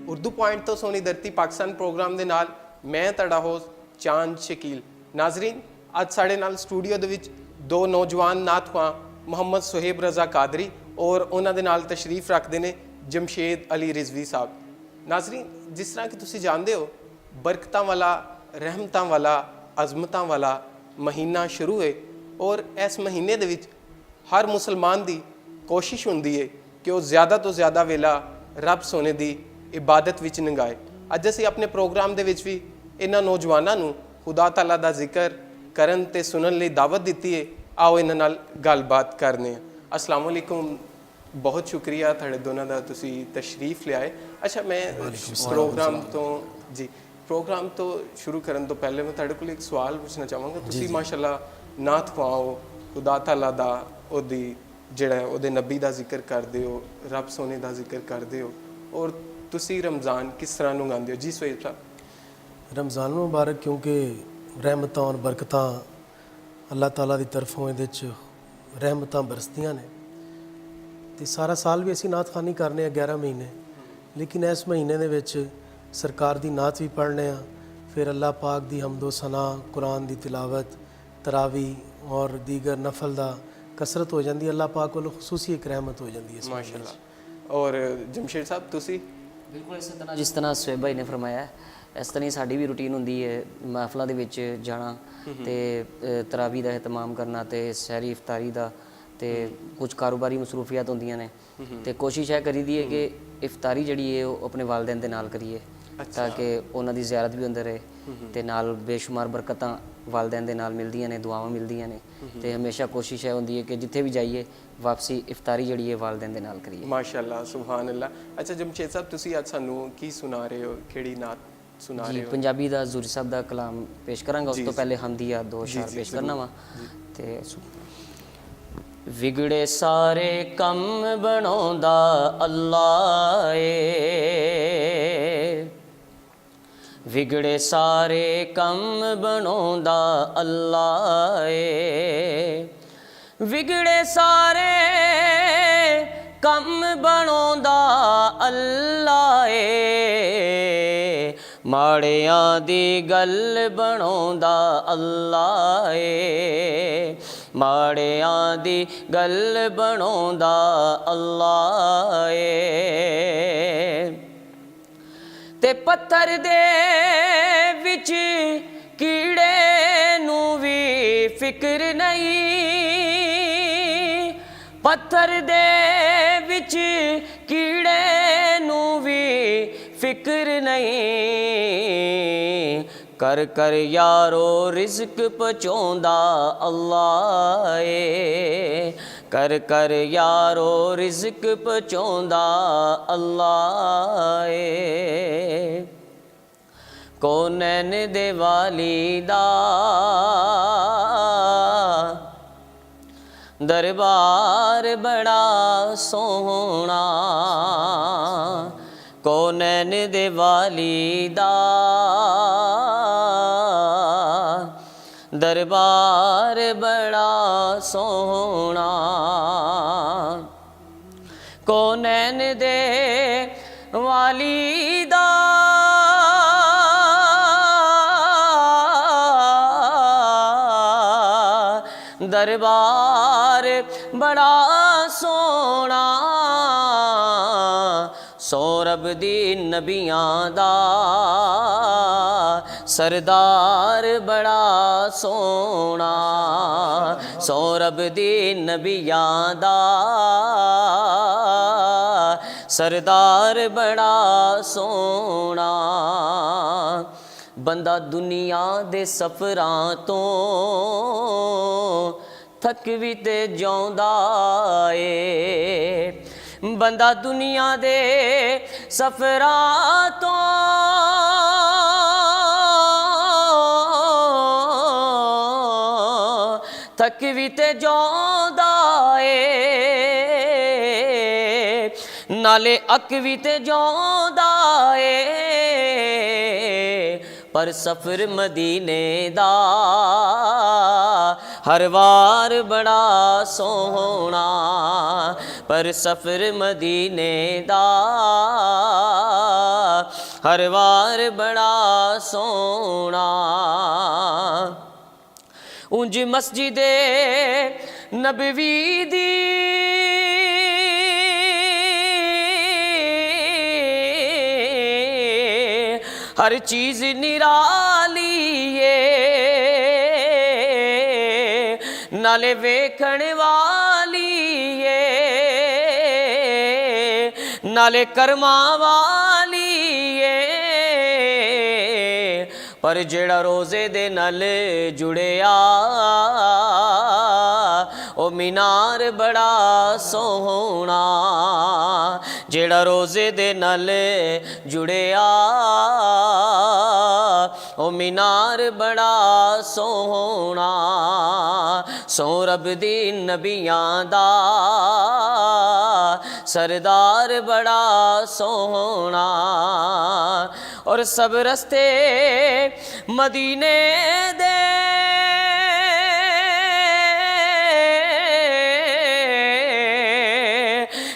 Urdu point ਤੋਂ ਸੋਨੀ ਧਰਤੀ Pakistan programme ਦੇ ਨਾਲ ਮੈਂ ਤੁਹਾਡਾ ਹੋਸਟ ਚਾਂਦ ਸ਼ਕੀਲ। ਨਾਜ਼ਰੀਨ, ਅੱਜ ਸਾਡੇ ਨਾਲ ਸਟੂਡੀਓ ਦੇ ਵਿੱਚ ਦੋ ਨੌਜਵਾਨ ਨਾਤ ਖੁਆਂ ਮੁਹੰਮਦ ਸੁਹੇਬ ਰਜ਼ਾ ਕਾਦਰੀ ਔਰ ਉਹਨਾਂ ਦੇ ਨਾਲ ਤਸ਼ਰੀਫ ਰੱਖਦੇ ਨੇ ਜਮਸ਼ੇਦ ਅਲੀ ਰਿਜ਼ਵੀ ਸਾਹਿਬ। ਨਾਜ਼ਰੀਨ, ਜਿਸ ਤਰ੍ਹਾਂ ਕਿ ਤੁਸੀਂ ਜਾਣਦੇ ਹੋ, ਬਰਕਤਾਂ ਵਾਲਾ, ਰਹਿਮਤਾਂ ਵਾਲਾ, ਅਜ਼ਮਤਾਂ ਵਾਲਾ ਮਹੀਨਾ ਸ਼ੁਰੂ ਹੈ ਔਰ ਇਸ ਮਹੀਨੇ ਦੇ ਵਿੱਚ ਹਰ ਮੁਸਲਮਾਨ ਦੀ ਕੋਸ਼ਿਸ਼ ਹੁੰਦੀ ਹੈ ਕਿ ਉਹ ਜ਼ਿਆਦਾ ਤੋਂ ਜ਼ਿਆਦਾ ਵੇਲਾ ਰੱਬ ਸੋਨੇ ਦੀ ਇਬਾਦਤ ਵਿੱਚ ਲੰਘਾਏ। ਅੱਜ ਅਸੀਂ ਆਪਣੇ ਪ੍ਰੋਗਰਾਮ ਦੇ ਵਿੱਚ ਵੀ ਇਹਨਾਂ ਨੌਜਵਾਨਾਂ ਨੂੰ ਖੁਦਾ ਤਾਲਾ ਦਾ ਜ਼ਿਕਰ ਕਰਨ ਤੇ ਸੁਣਨ ਲਈ ਦਾਵਤ ਦਿੱਤੀ ਹੈ। ਆਓ ਇਹਨਾਂ ਨਾਲ ਗੱਲਬਾਤ ਕਰਨੇ ਆ। अस्सलाम वालेकुम, बहुत शुक्रिया ਤੁਹਾਡੇ ਦੋਨਾਂ ਦਾ, ਤੁਸੀਂ ਤਸ਼ਰੀਫ ਲਿਆਏ। ਅੱਛਾ, ਮੈਂ ਪ੍ਰੋਗਰਾਮ ਤੋਂ ਸ਼ੁਰੂ ਕਰਨ ਤੋਂ ਪਹਿਲੇ ਮੈਂ ਤੁਹਾਡੇ ਕੋਲ ਇੱਕ ਸਵਾਲ ਪੁੱਛਣਾ ਚਾਹਾਂਗਾ। ਤੁਸੀਂ ਮਾਸ਼ਾਅੱਲਾ ਨਾਤ ਖੁਆਓ, ਖੁਦਾ ਤਾਲਾ ਦਾ, ਉਹਦੇ ਨਬੀ ਦਾ ਜ਼ਿਕਰ ਕਰਦੇ ਹੋ, ਰੱਬ ਸੋਨੇ ਦਾ ਜ਼ਿਕਰ ਕਰਦੇ ਹੋ, ਔਰ ਤੁਸੀਂ ਰਮਜ਼ਾਨ ਕਿਸ ਤਰ੍ਹਾਂ ਲੰਘਾਉਂਦੇ ਹੋ? ਜੀ ਸੁਹੇਬ ਸਾਹਿਬ। ਰਮਜ਼ਾਨ ਮੁਬਾਰਕ, ਕਿਉਂਕਿ ਰਹਿਮਤਾਂ ਔਰ ਬਰਕਤਾਂ ਅੱਲਾਹ ਤਾਲਾ ਦੀ ਤਰਫੋਂ ਇਹਦੇ 'ਚ ਰਹਿਮਤਾਂ ਬਰਸਦੀਆਂ ਨੇ ਤੇ ਸਾਰਾ ਸਾਲ ਵੀ ਅਸੀਂ ਨਾਤ ਖਾਨੀ ਕਰਨੇ ਆ 11 ਮਹੀਨੇ, ਲੇਕਿਨ ਇਸ ਮਹੀਨੇ ਦੇ ਵਿੱਚ ਸਰਕਾਰ ਦੀ ਨਾਤ ਵੀ ਪੜ੍ਹਨੇ ਆ, ਫਿਰ ਅੱਲਾਹ ਪਾਕ ਦੀ ਹਮਦੋ ਸਨਾ, ਕੁਰਾਨ ਦੀ ਤਿਲਾਵਤ, ਤਰਾਵੀ ਔਰ ਦੀਗਰ ਨਫਲ ਦਾ ਕਸਰਤ ਹੋ ਜਾਂਦੀ। ਅੱਲਾਹ ਪਾਕ ਵੱਲੋਂ ਖਸੂਸੀ ਇੱਕ ਰਹਿਮਤ ਹੋ ਜਾਂਦੀ ਹੈ ਮਾਸ਼ਾਅੱਲਾ। ਔਰ ਜਮਸ਼ੇਦ ਸਾਹਿਬ, ਤੁਸੀਂ? ਬਿਲਕੁਲ ਇਸੇ ਤਰ੍ਹਾਂ ਜਿਸ ਤਰ੍ਹਾਂ ਸੁਹੇਬ ਭਾਈ ਨੇ ਫਰਮਾਇਆ, ਇਸ ਤਰ੍ਹਾਂ ਹੀ ਸਾਡੀ ਵੀ ਰੂਟੀਨ ਹੁੰਦੀ ਹੈ ਮਹਿਫਲਾਂ ਦੇ ਵਿੱਚ ਜਾਣਾ ਤੇ ਤਰਾਵੀ ਦਾ ਇਹਤਮਾਮ ਕਰਨਾ ਤੇ ਸਹਿਰੀ ਇਫਤਾਰੀ ਦਾ, ਤੇ ਕੁਝ ਕਾਰੋਬਾਰੀ ਮਸਰੂਫੀਅਤ ਹੁੰਦੀਆਂ ਨੇ ਤੇ ਕੋਸ਼ਿਸ਼ ਇਹ ਕਰੀਦੀ ਹੈ ਕਿ ਇਫਤਾਰੀ ਜਿਹੜੀ ਹੈ ਉਹ ਆਪਣੇ ਵਾਲਿਦੈਨ ਦੇ ਨਾਲ ਕਰੀਏ ਤਾਂ ਕਿ ਉਹਨਾਂ ਦੀ ਜ਼ਿਆਰਤ ਵੀ ਹੁੰਦੀ ਰਹੇ ਤੇ ਨਾਲ ਬੇਸ਼ੁਮਾਰ ਬਰਕਤਾਂ ਵਾਲਿਦੈਨ ਦੇ ਨਾਲ ਮਿਲਦੀਆਂ ਨੇ, ਦੁਆਵਾਂ ਮਿਲਦੀਆਂ ਨੇ ਤੇ ਹਮੇਸ਼ਾ ਕੋਸ਼ਿਸ਼ ਇਹ ਹੁੰਦੀ ਹੈ ਕਿ ਜਿੱਥੇ ਵੀ ਜਾਈਏ ਵਾਪਸੀ ਇਫਤਾਰੀ ਜਿਹੜੀ ਹੈ ਵਾਲਿਦੈਨ ਦੇ ਨਾਲ ਕਰੀਏ। ਮਾਸ਼ਾਅੱਲਾ, ਸੁਭਾਨ ਅੱਲਾ। ਅੱਛਾ ਜਮਸ਼ੇਦ ਸਾਹਿਬ, ਤੁਸੀਂ ਅੱਜ ਸਾਨੂੰ ਕੀ ਸੁਣਾ ਰਹੇ ਹੋ? ਕਿਹੜੀ ਨਾਤ ਸੁਣਾ ਰਹੇ ਹੋ? ਪੰਜਾਬੀ ਦਾ ਜ਼ੂਰੀ ਸਾਹਿਬ ਦਾ ਕਲਾਮ ਪੇਸ਼ ਕਰਾਂਗਾ, ਉਸ ਤੋਂ ਪਹਿਲੇ ਹਮਦੀਆ ਦੋ ਸ਼ਾਰ ਪੇਸ਼ ਕਰਨਾ ਵਾ। ਤੇ ਵਿਗੜੇ ਸਾਰੇ ਕੰਮ ਬਣਾਉਂਦਾ ਅੱਲਾ ਏ, ਵਿਗੜੇ ਸਾਰੇ ਕੰਮ ਬਣਾਉਂਦਾ ਅੱਲਾ ਏ, ਵਿਗੜੇ ਸਾਰੇ ਕੰਮ ਬਣਾਉਂਦਾ ਅੱਲਾ ਏ, ਮਾੜਿਆਂ ਦੀ ਗੱਲ ਬਣਾਉਂਦਾ ਅੱਲਾ ਏ, ਮਾੜਿਆਂ ਦੀ ਗੱਲ ਬਣਾਉਂਦਾ ਅੱਲਾ ਏ, ਤੇ ਪੱਥਰ ਦੇ ਵਿੱਚ ਕੀੜੇ ਨੂੰ ਵੀ ਫਿਕਰ ਨਹੀਂ, ਪੱਥਰ ਦੇ ਵਿੱਚ ਕੀੜੇ ਨੂੰ ਵੀ ਫਿਕਰ ਨਹੀਂ, ਕਰ ਕਰ ਯਾਰੋ ਰਿਜ਼ਕ ਪਹੁੰਚਾਉਂਦਾ ਅੱਲਾ ਏ, ਕਰ ਕਰ ਯਾਰੋ ਰਿਜ਼ਕ ਪਹੁੰਚਾਉਂਦਾ ਅੱਲਾ ਏ, ਕੌਨੈਨ ਦੇ ਵਾਲੀ ਦਾ ਦਰਬਾਰ ਬੜਾ ਸੋਹਣਾ, ਕੌਨੈਨ ਦੇ ਵਾਲੀ ਦਾ ਦਰਬਾਰ ਬੜਾ ਸੋਹਣਾ, ਕੌਨੈਨ ਦੇ ਵਾਲੀ ਦਾ ਦਰਬਾਰ ਬੜਾ ਸੋਹਣਾ, ਸੋ ਰੱਬ ਦੀ ਨਬੀਆਂ ਦਾ ਸਰਦਾਰ ਬੜਾ ਸੋਹਣਾ, ਸੋ ਰੱਬ ਦੀ ਨਬੀਆਂ ਦਾ ਸਰਦਾਰ ਬੜਾ ਸੋਹਣਾ, ਬੰਦਾ ਦੁਨੀਆ ਦੇ ਸਫਰਾਂ ਤੋਂ ਥੱਕ ਵੀ ਤੇ ਜਿਉਂਦਾ ਏ, ਬੰਦਾ ਦੁਨੀਆ ਦੇ ਸਫਰਾਂ ਤੋਂ ਥੱਕ ਵੀ ਤੇ ਜਿਉਂਦਾ ਏ, ਨਾਲੇ ਅੱਕ ਵੀ ਤੇ ਜਿਉਂਦਾ ਏ, पर सफ़र मदीने दा हर वार बड़ा सोहना, पर सफ़र मदीने दा हर वार बड़ा सोहना। उंज मस्जिदे नबवी दी हर चीज़ निराली है, नाले वेखण वाली है, नाले कर्मा वाली है। पर जेड़ा रोज़े दे नाल जुड़िया ओ मीनार बड़ा सोहना। जेड़ा रोज़े दे नाल जुड़िया ओ मीनार बड़ा सोहना। सो रब दी नबियां दा सरदार बड़ा सोहना। और सब रस्ते मदीने दे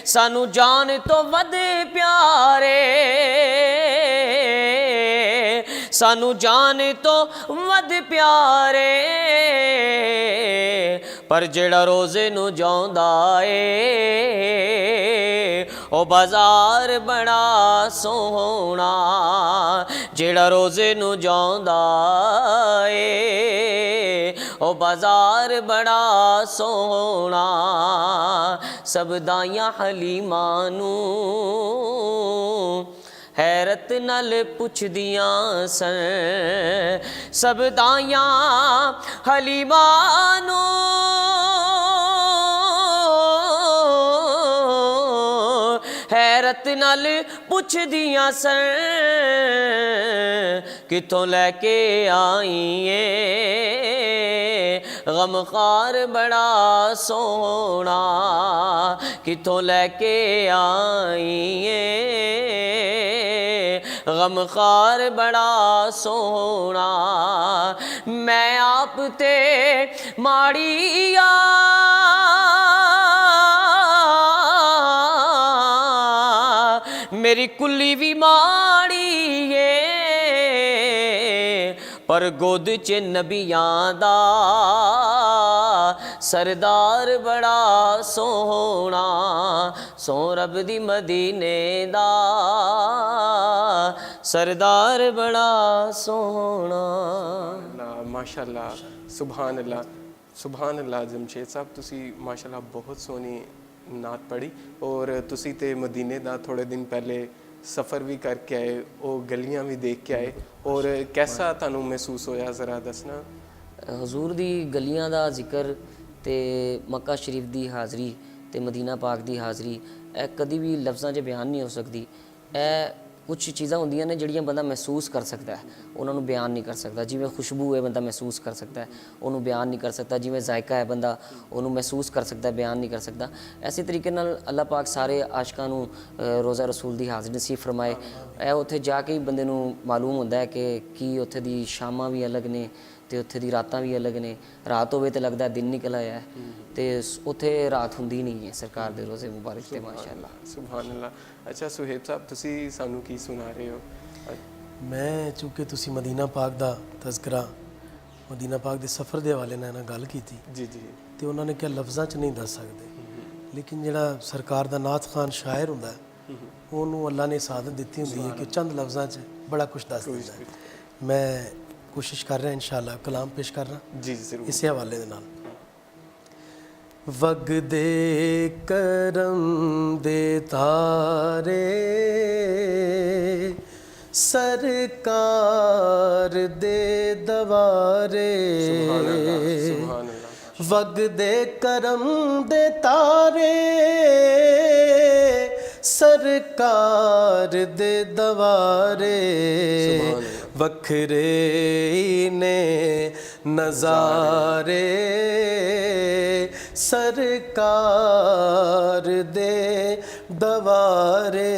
सानू जान तो वध प्यारे, सानू जान तो वध प्यारे। पर जेड़ा रोज़े नू जांदा ए ओ बाजार बड़ा सोहना। जेड़ा रोज़े नू जांदा ए ओ बाजार बड़ा सोहना। सब दाइयां हलीमां नू हैरत नाल पुछदियां सन। सब दाइयां हलीमां नू हैरत नाल पुछदियां सन, किथों लैके आई है गमखार बड़ा सोहना। किथों लैके आई है गमखार बड़ा सोहना। मैं आप ते माड़िया मेरी कुल्ली भी माड़ी है, पर गोद च नबियां दा सरदार बड़ा सोहना। सो रब दी मदीने दा सरदार बड़ा सोहना। माशाअल्लाह, सुभान अल्लाह, सुभान अल्लाह। जमशेद साहब तुसी माशाअल्लाह बहुत सोहनी नात पढ़ी। और तुसी ते मदीने दा थोड़े दिन पहले सफ़र भी करके आए, वो गलियां भी देख के आए, और कैसा तुहानू महसूस होया ज़रा दसना। हजूर दी गलियां दा जिक्र ते मक्का शरीफ दी हाज़री ते मदीना पाक दी हाज़री ए कदी भी लफ्ज़ां 'च बयान नहीं हो सकती। ए कुछ चीज़ां होंदियां ने जिहड़ियां बंदा महसूस कर सकता है, उन्होंने बयान नहीं कर सकता। जिवें खुशबू है बंदा महसूस कर सकता है, उन्होंने बयान नहीं कर सकता। जिवें जायका है बंदा उन्होंने महसूस कर सकता है, बयान नहीं कर सकता। ऐसे तरीके नाल अल्लाह पाक सारे आशिकां नूं रोज़ा रसूल दी हाज़री नसीब फरमाए। ए उत्थे जाके ही बंदे नूं मालूम होंदा है कि उत्थे दी शामां भी अलग ने ते उत्थे दी रातां भी अलग ने। रात होवे ते लगदा दिन निकल आया है, ते उत्थे रात हुंदी नहीं है सरकार दे रोज़े मुबारक ते माशाअल्लाह। सुभान अल्लाह। अच्छा सुहेब साहब तुसी सानू की सुना रहे हो। मैं चूँकि तुसी मदीना पाक दा तज़किरा मदीना पाक दे सफ़र दे हवाले नाल गल कीती जी जी। ते उन्होंने क्या लफ्ज़ां च नहीं दस सकते, लेकिन जिहड़ा सरकार दा नात खान शायर हुंदा है ਉਹਨੂੰ अल्लाह ने सादत दी हुंदी है कि चंद लफ्ज़ां च बड़ा कुछ दस दिंदा है। मैं कोशिश कर रहा इंशाअल्लाह कलाम पेश कर रहा जी जरूर। इस हवाले दे नाल। वगदे करम दे तारे सरकार दे दवारे, सुभान अल्लाह। वगदे करम दे तारे सरकार दे दवारे, वखरे ने नज़ारे सरकार दे दवारे,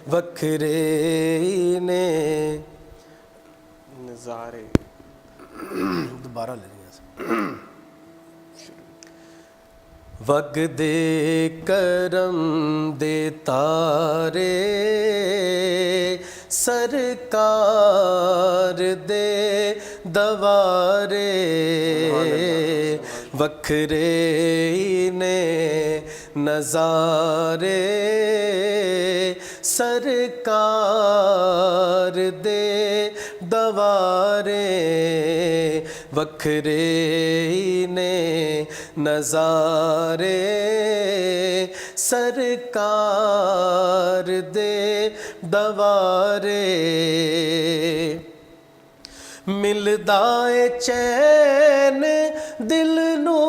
वखरे ने नज़ारे। दोबारा ले लिया। ਵਗਦੇ ਕਰਮ ਦੇ ਤਾਰੇ ਸਰਕਾਰ ਦੇ ਦਵਾਰੇ ਵੱਖਰੇ ਨੇ ਨਜ਼ਾਰੇ ਸਰਕਾਰ ਦੇ ਦਵਾਰੇ ਵੱਖਰੇ ਨੇ ਨਜ਼ਾਰੇ ਸਰਕਾਰ ਦੇ ਦਵਾਰੇ ਮਿਲਦਾ ਏ ਚੈਨ ਦਿਲ ਨੂੰ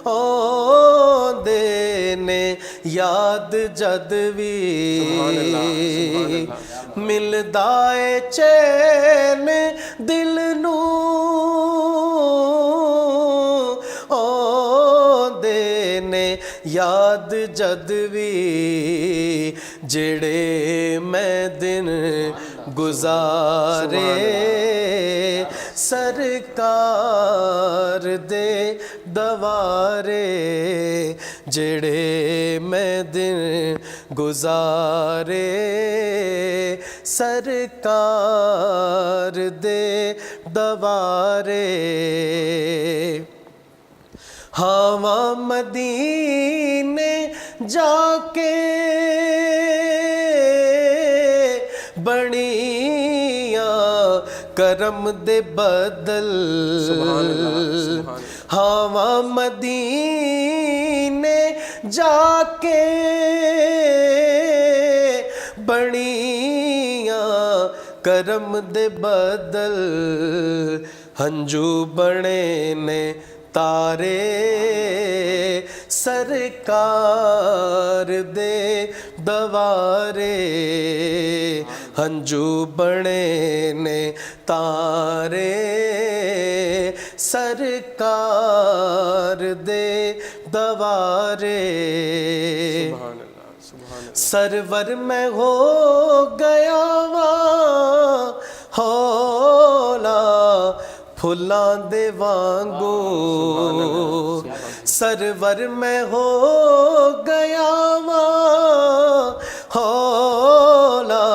ਆਉਂਦੇ ਨੇ ਯਾਦ ਜਦ ਵੀ ਮਿਲਦਾ ਏ ਚੈਨ ਦਿਲ ਨੂੰ ਆਉਂਦੇ ਨੇ ਯਾਦ ਜਦ ਵੀ ਜਿਹੜੇ ਮੈਂ ਦਿਨ ਗੁਜ਼ਾਰੇ ਸਰਕਾਰ ਦੇ ਦਵਾਰੇ ਜਿਹੜੇ ਮੈਂ ਦਿਨ ਗੁਜ਼ਾਰੇ ਸਰਕਾਰ ਦੇ ਦਵਾਰੇ ਹਵਾ ਮਦੀਨੇ ਜਾ ਕੇ ਬਣੀਆਂ ਕਰਮ ਦੇ ਬਦਲ ਹਵਾ ਮਦੀਨੇ ਜਾ ਕੇ ਬਣੀਆਂ ਕਰਮ ਦੇ ਬਦਲ ਹੰਝੂ ਬਣੇ ਨੇ ਤਾਰੇ ਸਰਕਾਰ ਦੇ ਦਵਾਰੇ ਹੰਝੂ ਬਣੇ ਨੇ ਤਾਰੇ ਸਰਕਾਰ ਦੇ ਦਵਾਰੇ ਸਰਵਰ ਮੈਂ ਹੋ ਗਿਆ ਵਾਂ ਹੌਲਾ ਫੁੱਲਾਂ ਦੇ ਵਾਂਗੂ ਸਰਵਰ ਮੈਂ ਹੋ ਗਿਆ ਵਾਂ ਹੌਲਾ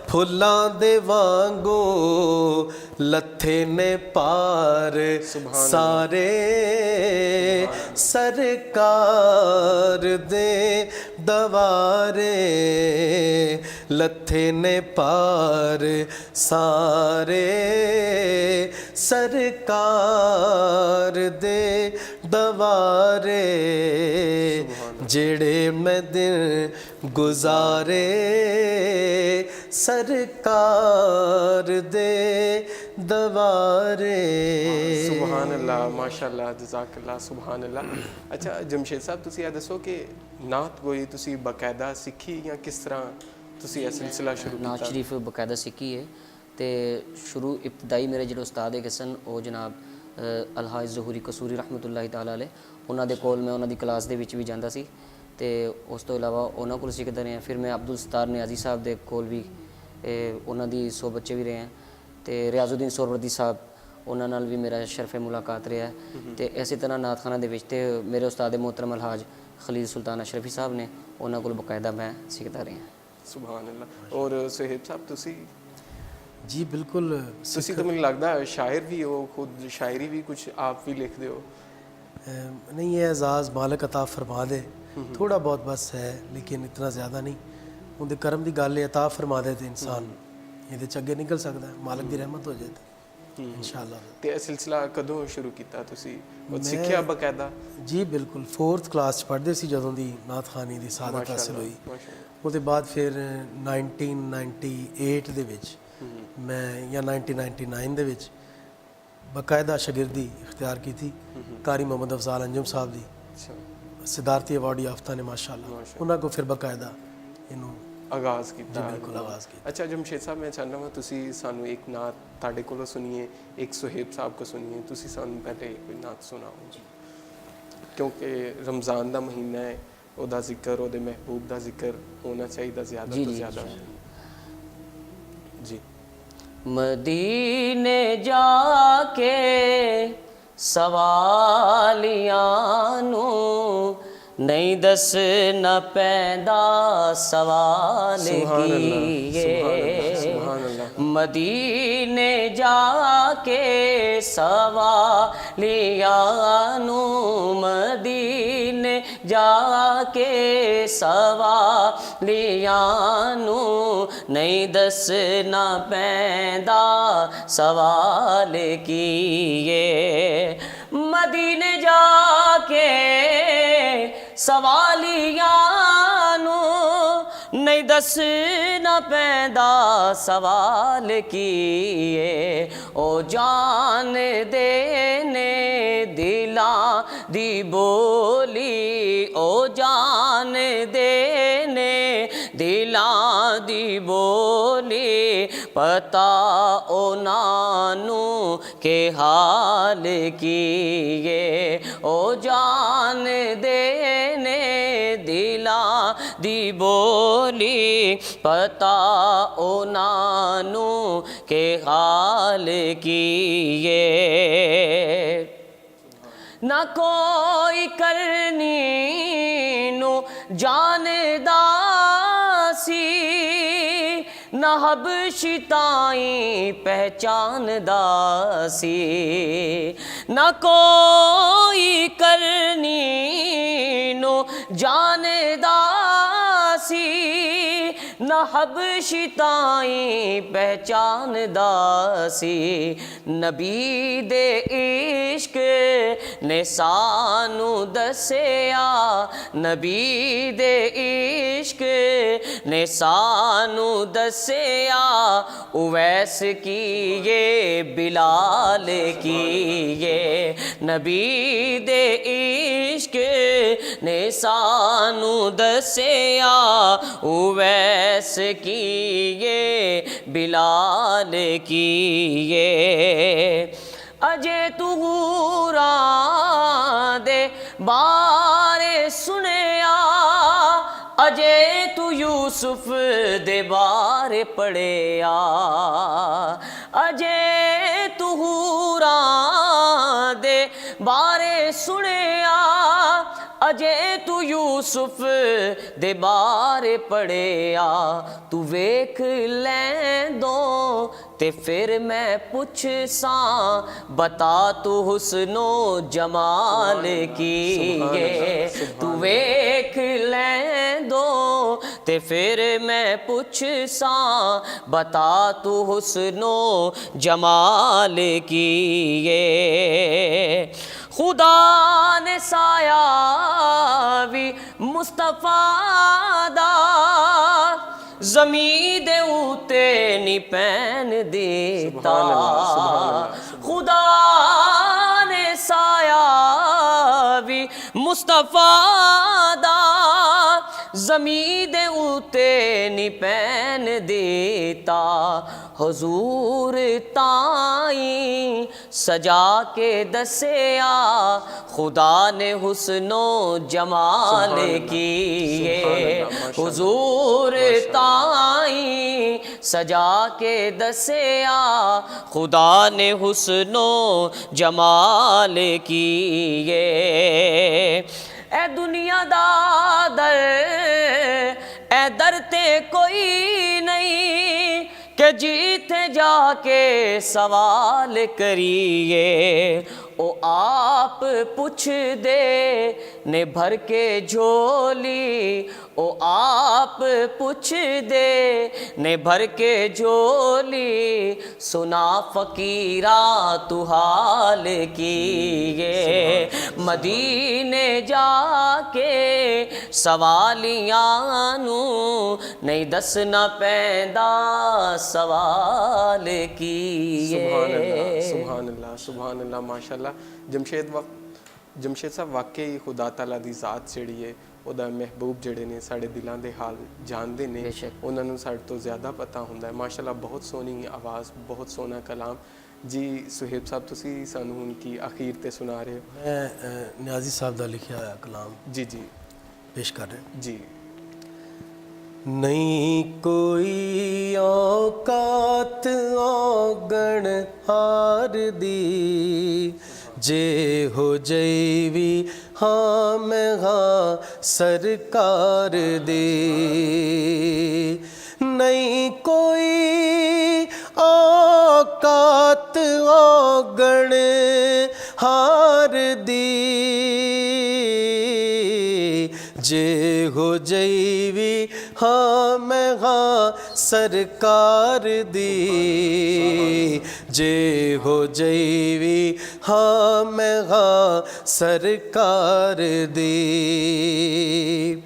ਫੁੱਲਾਂ ਦੇ ਵਾਂਗੂ ਲੱਥੇ ਨੇ ਪਾਰ ਸਾਰੇ ਸਰਕਾਰ ਦੇ ਦਵਾਰੇ ਲੱਥੇ ਨੇ ਪਾਰ ਸਾਰੇ ਸਰਕਾਰ ਦੇ ਦਵਾਰੇ ਜਿਹੜੇ ਮੈਂ ਦਿਨ ਗੁਜ਼ਾਰੇ ਸਰਕਾਰ ਦੇ ਦਵਾਰੇ ਸੁਭਾਨ ਅੱਲਾਹ ਮਾਸ਼ਾਅੱਲਾ ਜਜ਼ਾਕੱਲਾ ਸੁਭਾਨ ਅੱਲਾਹ ਅੱਛਾ ਜਮਸ਼ੇਦ ਸਾਹਿਬ ਤੁਸੀਂ ਇਹ ਦੱਸੋ ਕਿ ਨਾਤ ਗੋਈ ਤੁਸੀਂ ਬਕਾਇਦਾ ਸਿੱਖੀ ਜਾਂ ਕਿਸ ਤਰ੍ਹਾਂ ਤੁਸੀਂ ਇਹ ਸਿਲਸਿਲਾ ਸ਼ੁਰੂ ਕੀਤਾ ਨਾਤ ਸ਼ਰੀਫ ਬਕਾਇਦਾ ਸਿੱਖੀ ਹੈ ਤੇ ਸ਼ੁਰੂ ਇਬਤਦਾਈ ਮੇਰੇ ਜਿਹੜੇ ਉਸਤਾਦ ਹੈਗੇ ਸਨ ਉਹ ਜਨਾਬ ਅਲਹਾਜ ਜ਼ਹੂਰੀ ਕਸੂਰੀ ਰਹਿਮਤੁਲਾhi ਤਾਲਾ ਅਲੈਹ ਉਹਨਾਂ ਦੇ ਕੋਲ ਮੈਂ ਉਹਨਾਂ ਦੀ ਕਲਾਸ ਦੇ ਵਿੱਚ ਵੀ ਜਾਂਦਾ ਸੀ ਤੇ ਉਸ ਤੋਂ ਇਲਾਵਾ ਉਹਨਾਂ ਕੋਲ ਸਿੱਖਦਾ ਰਿਹਾ ਫਿਰ ਮੈਂ ਅਬਦੁਲ ਸਤਾਰ ਨਿਆਜ਼ੀ ਸਾਹਿਬ ਦੇ ਕੋਲ ਵੀ ਉਹਨਾਂ ਦੀ ਸੋਹਬਤ 'ਚ ਵੀ ਰਿਹਾ ਤੇ ਰਿਆਜ਼ੁਦੀਨ ਸੋਹਰਵਰਦੀ ਸਾਹਿਬ ਉਹਨਾਂ ਨਾਲ ਵੀ ਮੇਰਾ ਸ਼ਰਫ ਮੁਲਾਕਾਤ ਰਿਹਾ ਤੇ ਇਸੇ ਤਰ੍ਹਾਂ ਨਾਤਖਾਨਾ ਦੇ ਵਿੱਚ ਤੇ ਮੇਰੇ ਉਸਤਾਦ ਮੁਹਤਰਮ ਅਲਹਾਜ ਖਲੀਲ ਸੁਲਤਾਨ ਅਸ਼ਰਫੀ ਸਾਹਿਬ ਨੇ ਉਹਨਾਂ ਕੋਲ ਬਕਾਇਦਾ ਮੈਂ ਸਿੱਖਦਾ ਰਿਹਾ ਸੁਭਾਨ ਅੱਲਾਹ ਔਰ ਸੁਹੇਬ ਸਾਹਿਬ ਤੁਸੀਂ ਜੀ ਬਿਲਕੁਲ ਤੁਸੀਂ ਤਾਂ ਮੈਨੂੰ ਲੱਗਦਾ ਸ਼ਾਇਰ ਵੀ ਹੋ ਖੁਦ ਸ਼ਾਇਰੀ ਵੀ ਕੁਝ ਆਪ ਵੀ ਲਿਖਦੇ ਹੋ नहीं ये एजाज़ मालिक अता फरमा दे थोड़ा बहुत बस है लेकिन इतना ज़्यादा नहीं उनके करम की गल अता फरमा दे तो इंसान ये अगे निकल सकता है मालिक की रहमत हो जाए तो इंशाअल्लाह ਤੇ ਇਹ ਸਿਲਸਿਲਾ ਕਦੋਂ ਸ਼ੁਰੂ ਕੀਤਾ ਤੁਸੀਂ ਉਹ ਸਿੱਖਿਆ ਬਕਾਇਦਾ जी बिल्कुल 4th क्लास पढ़ते सी जदों दी नात खानी ਦੀ ਸਾਦਤ ਹਾਸਲ ਹੋਈ ਉਹਦੇ ਬਾਅਦ ਫਿਰ 1998 ਦੇ ਵਿੱਚ ਮੈਂ ਜਾਂ 1999 ਦੇ ਵਿੱਚ ਬਕਾਇਦਾ ਸ਼ਾਗਿਰਦੀ ਇਖਤਿਆਰ ਕੀਤੀ कारी मोहम्मद अफजाल अंजुम साहब ਦੀ ਸਿਦਾਰਤੀ ਅਵਾਰਡ ਯਾਫਤਾ ਨੇ ਮਾਸ਼ਾਅੱਲਾ ਉਹਨਾਂ ਕੋ ਫਿਰ ਬਕਾਇਦਾ ਇਹਨੂੰ ਆਗਾਜ਼ ਕੀਤਾ ਬਿਲਕੁਲ ਆਗਾਜ਼ ਕੀਤਾ ਅੱਛਾ ਜਮਸ਼ੇਦ ਸਾਹਿਬ ਮੈਂ ਚਾਹੁੰਦਾ ਹਾਂ ਤੁਸੀਂ ਸਾਨੂੰ ਇੱਕ ਨਾਤ ਤੁਹਾਡੇ ਕੋਲੋਂ ਸੁਣੀਏ ਇੱਕ ਸੁਹੇਬ ਸਾਹਿਬ ਕੋ ਸੁਣੀਏ ਤੁਸੀਂ ਸਾਨੂੰ ਪਹਿਲੇ ਕੋਈ ਨਾਤ ਸੁਣਾਓ ਜੀ ਕਿਉਂਕਿ ਰਮਜ਼ਾਨ ਦਾ ਮਹੀਨਾ ਹੈ ਉਹਦਾ ਜ਼ਿਕਰ ਉਹਦੇ ਮਹਿਬੂਬ ਦਾ ਜ਼ਿਕਰ ਹੋਣਾ ਚਾਹੀਦਾ ਜ਼ਿਆਦਾ ਤੋਂ ਜ਼ਿਆਦਾ ਜੀ मदीने जाके ਸਵਾਲੀਆਂ ਨੂੰ ਨਹੀਂ ਦੱਸਣਾ ਪੈਂਦਾ ਸਵਾਲ ਕੀ ਏ ਮਦੀਨੇ ਜਾ ਕੇ ਸਵਾਲੀਆਂ ਨੂੰ ਮਦੀਨੇ ਜਾ ਕੇ ਸਵਾਲੀਆਂ ਨੂੰ ਨਹੀਂ ਦੱਸਣਾ ਪੈਂਦਾ ਸਵਾਲ ਕੀ ਏ ਮਦੀਨੇ ਜਾ ਕੇ ਸਵਾਲੀਆਂ ਨੂੰ ਨਹੀਂ ਦੱਸਣਾ ਪੈਂਦਾ ਸਵਾਲ ਕੀ ਏ ਉਹ ਜਾਣਦੇ ਨੇ ਦਿਲਾਂ ਦੀ ਬੋਲੀ ਉਹ ਜਾਣਦੇ ਨੇ ਦਿਲਾਂ ਦੀ ਬੋਲੀ ਪਤਾ ਉਹਨਾਂ ਨੂੰ ਕਿ ਹਾਲ ਕੀ ਏ ਉਹ ਜਾਣਦੇ ਨੇ ਦਿਲਾਂ ਦੀ ਬੋਲੀ ਪਤਾ ਉਹਨਾਂ ਨੂੰ ਕਿ ਹਾਲ ਕੀ ਏ ਨਾ ਕੋਈ ਕਰਨੀ ਨੂੰ ਜਾਣਦਾ ਸੀ ਨਾ ਹਬਸ਼ੀ ਤਾਈਂ ਪਹਿਚਾਨਦਾ ਸੀ ਨਾ ਕੋਈ ਕਰਨੀ ਨੂੰ ਜਾਣਦਾ ਸੀ ਨਾ ਹਬਸ਼ੀ ਤਾਈਂ ਪਹਿਚਾਨਦਾ ਸੀ ਨਬੀ ਦੇ ਇਸ਼ਕ ਨੇ ਸਾਨੂੰ ਦੱਸਿਆ ਨਬੀ ਦੇ ਇਸ਼ਕ ਨੇ ਸਾਨੂੰ ਦੱਸਿਆ ਉਵੈਸ ਕੀਏ ਬਿਲਾਲ ਕੀਏ ਨਬੀ ਦੇ ਇਸ਼ਕ ਨੇ ਸਾਨੂੰ ਦੱਸਿਆ ਉਵੈਸ ਕੀਏ ਬਿਲਾਲ ਕੀਏ ਅਜੇ ਤੂੰ ਹੂਰਾਂ ਦੇ ਬਾਰੇ ਸੁਣਿਆ ਅਜੇ ਤੂੰ ਯੂਸੁਫ ਦੇ ਬਾਰੇ ਪੜ੍ਹਿਆ ਅਜੇ ਤੂੰ ਹੂਰਾਂ ਦੇ ਬਾਰੇ ਸੁਣਿਆ ਅਜੇ ਤੂੰ ਯੂਸੁਫ ਦੇ ਬਾਰੇ ਪੜ੍ਹਿਆ ਤੂੰ ਵੇਖ ਲੈਂਦੋ ਤੇ ਫਿਰ ਮੈਂ ਪੁੱਛਸਾਂ ਬਤਾ ਤੂੰ ਹੁਸਨੋ ਜਮਾਲ ਕੀਏ ਤੂੰ ਵੇਖ ਲੈਂਦੋ ਤੇ ਫਿਰ ਮੈਂ ਪੁੱਛਸਾਂ ਬਤਾ ਤੂੰ ਹੁਸਨੋ ਜਮਾਲ ਕੀਏ खुदा ने साया भी मुस्तफा दा ज़मीं दे उते नी पैन देता खुदा ने साया भी मुस्तफा दा ज़मीं दे उते नी पैन देता हुजूर ताई सजा के दसिया खुदा ने हुस्नो जमाल किए हुजूर ताई सजा के दसिया खुदा ने हुस्नो जमाल किए ए दुनिया दा दर ए दर ते कोई नहीं कि जीते जाके सवाल करिए ओ आप पूछ दे ने भर के झोली ओ आप पूछ दे ने भर के झोली सुना फकीरा तू हाल किए मदीने जाके सवालियां नू नहीं दसना पैंदा सवाल किए सुभान अल्लाह सुभान अल्लाह माशाअल्लाह जमशेद साहब वाकई खुदा ताला दी ज़ात ਜਿਹੜੀ ਹੈ ਉਹਦਾ ਮਹਿਬੂਬ ਜਿਹੜੇ ਨੇ ਸਾਡੇ ਦਿਲਾਂ ਦੇ ਹਾਲ ਜਾਣਦੇ ਨੇ ਉਹਨਾਂ ਨੂੰ ਸਾਡੇ ਤੋਂ ਜ਼ਿਆਦਾ ਪਤਾ ਹੁੰਦਾ ਹੈ ਮਾਸ਼ਾਅੱਲਾ ਬਹੁਤ ਸੋਹਣੀ ਆਵਾਜ਼ ਬਹੁਤ ਸੋਹਣਾ ਕਲਾਮ ਜੀ ਸੁਹੇਬ ਸਾਹਿਬ ਤੁਸੀਂ ਸਾਨੂੰ ਹੁਣ ਕੀ ਅਖੀਰ ਤੇ ਸੁਣਾ ਰਹੇ ਹੋ ਮੈਂ ਨਿਆਜ਼ੀ ਸਾਹਿਬ ਦਾ ਲਿਖਿਆ ਹੋਇਆ ਕਲਾਮ ਜੀ ਜੀ ਪੇਸ਼ ਕਰ ਰਿਹਾ ਜੀ नहीं कोई औकात औगण हार दी ਜੇ ਹੋ ਜਈ ਵੀ ਹਾਂ ਮੈਂ ਹਾਂ ਸਰਕਾਰ ਦੀ। ਨਹੀਂ ਕੋਈ ਔਕਾਤ ਔਗਣ ਹਾਰ ਦੀ। ਜੇ ਹੋ ਜਈ ਵੀ ਹਾਂ ਮੈਂ ਹਾਂ ਸਰਕਾਰ ਦੀ। ਜੇ ਹੋ ਜਈ ਵੀ ਹਾਂ ਮੈਂ ਹਾਂ ਸਰਕਾਰ ਦੀ।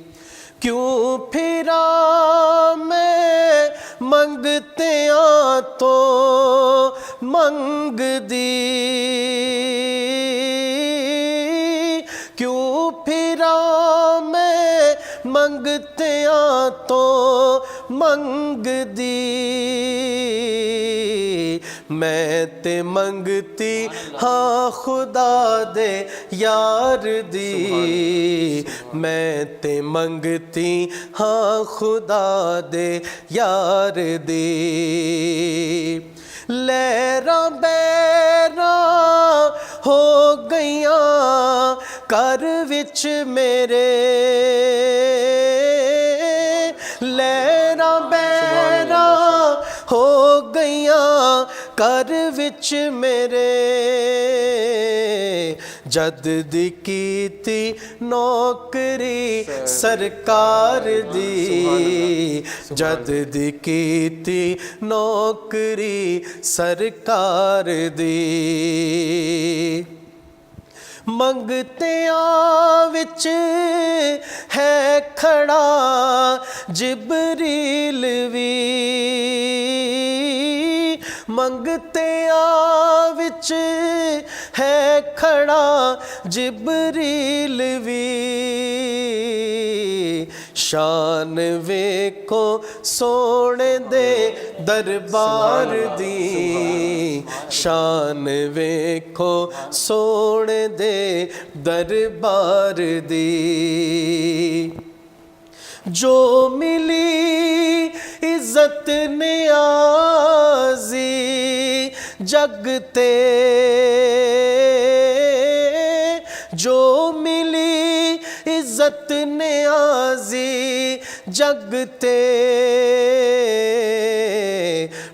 ਕਿਉਂ ਫਿਰਾਂ ਮੈਂ ਮੰਗਤਿਆਂ ਤੋਂ ਮੰਗਦੀ। ਕਿਉਂ ਫਿਰਾਂ ਮੈਂ ਮੰਗਤਿਆਂ ਤੋਂ ਮੰਗਦੀ। ਮੈਂ ਤੇ ਮੰਗਤੀ ਹਾਂ ਖੁਦਾ ਦੇ ਯਾਰ ਦੀ। ਮੈਂ ਤੇ ਮੰਗਤੀ ਹਾਂ ਖੁਦਾ ਦੇ ਯਾਰ ਦੀ। ਲਹਿਰਾਂ ਬਹਿਰਾਂ ਹੋ ਗਈਆਂ ਘਰ ਵਿੱਚ ਮੇਰੇ। ਲਹਿਰਾਂ ਬਹਿਰਾਂ ਹੋ ਗਈਆਂ ਘਰ ਵਿੱਚ ਮੇਰੇ। ਜਦ ਦੀ ਕੀਤੀ ਨੌਕਰੀ ਸਰਕਾਰ ਦੀ। ਜਦ ਦੀ ਕੀਤੀ ਨੌਕਰੀ ਸਰਕਾਰ ਦੀ। ਮੰਗਤਿਆਂ ਵਿੱਚ ਹੈ ਖੜਾ ਜਿਬਰੀਲ ਵੀ। ਮੰਗਤਿਆਂ ਵਿੱਚ ਹੈ ਖੜਾ ਜਿਬਰੀਲ ਵੀ। ਸ਼ਾਨ ਵੇਖੋ ਸੋਹਣੇ ਦੇ ਦਰਬਾਰ ਦੀ। ਸ਼ਾਨ ਵੇਖੋ ਸੋਹਣੇ ਦੇ ਦਰਬਾਰ ਦੀ। ਜੋ ਮਿਲੀ ਇੱਜ਼ਤ ਨਿਆਜ਼ੀ ਜਗ ਤੇ। ਜੋ ਮਿਲੀ ਇੱਜ਼ਤ ਨਿਆਜ਼ੀ ਜਗ ਤੇ।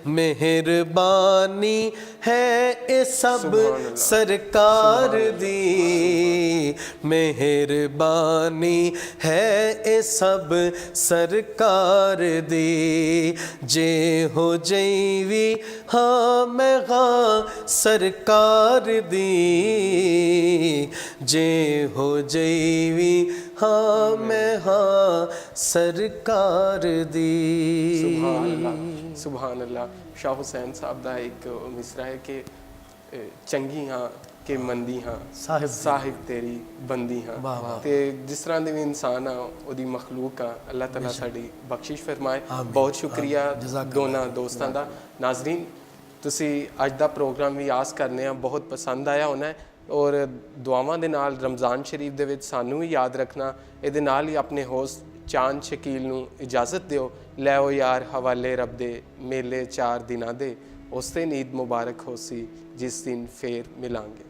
ਮਿਹਰਬਾਨੀ ਹੈ ਇਹ ਸਭ ਸਰਕਾਰ ਦੀ। ਮਿਹਰਬਾਨੀ ਹੈ ਇਹ ਸਭ ਸਰਕਾਰ ਦੀ। ਜੇ ਹੋ ਜਈ ਵੀ ਹਾਂ ਮੈਂ ਹਾਂ ਸਰਕਾਰ ਦੀ। ਜੇ ਹੋ ਜਈ ਵੀ ਹਾਂ ਮੈਂ ਹਾਂ ਸਰਕਾਰ ਦੀ। ਸੁਭਾਨ ਅੱਲਾਹ, ਸੁਭਾਨ ਅੱਲਾਹ। ਸ਼ਾਹ ਹੁਸੈਨ ਸਾਹਿਬ ਦਾ ਇੱਕ ਮਿਸਰਾ ਹੈ ਕਿ ਚੰਗੀ ਹਾਂ ਕਿ ਮੰਦੀ ਹਾਂ ਸਾਹਿਬ ਤੇਰੀ ਬੰਦੀ ਹਾਂ। ਤੇ ਜਿਸ ਤਰ੍ਹਾਂ ਦੇ ਵੀ ਇਨਸਾਨ ਆ ਉਹਦੀ ਮਖਲੂਕ ਆ, ਅੱਲਾਹ ਤਾਲਾ ਸਾਡੀ ਬਖਸ਼ਿਸ਼ ਫਰਮਾਏ। ਬਹੁਤ ਸ਼ੁਕਰੀਆ ਦੋਨਾਂ ਦੋਸਤਾਂ ਦਾ। ਨਾਜ਼ਰੀਨ, ਤੁਸੀਂ ਅੱਜ ਦਾ ਪ੍ਰੋਗਰਾਮ ਵੀ ਆਸ ਕਰਨੇ ਆ ਬਹੁਤ ਪਸੰਦ ਆਇਆ ਹੋਣਾ ਔਰ ਦੁਆਵਾਂ ਦੇ ਨਾਲ ਰਮਜ਼ਾਨ ਸ਼ਰੀਫ ਦੇ ਵਿੱਚ ਸਾਨੂੰ ਵੀ ਯਾਦ ਰੱਖਣਾ। ਇਹਦੇ ਨਾਲ ਹੀ ਆਪਣੇ ਹੋਸਟ ਚਾਂਦ ਸ਼ਕੀਲ ਨੂੰ ਇਜਾਜ਼ਤ ਦਿਓ। ਲੈਓ ਯਾਰ ਹਵਾਲੇ ਰੱਬ ਦੇ ਮੇਲੇ 4 ਦਿਨਾਂ ਦੇ। ਉਸ ਦਿਨ ਈਦ ਮੁਬਾਰਕ ਹੋਸੀ ਜਿਸ ਦਿਨ ਫੇਰ ਮਿਲਾਂਗੇ।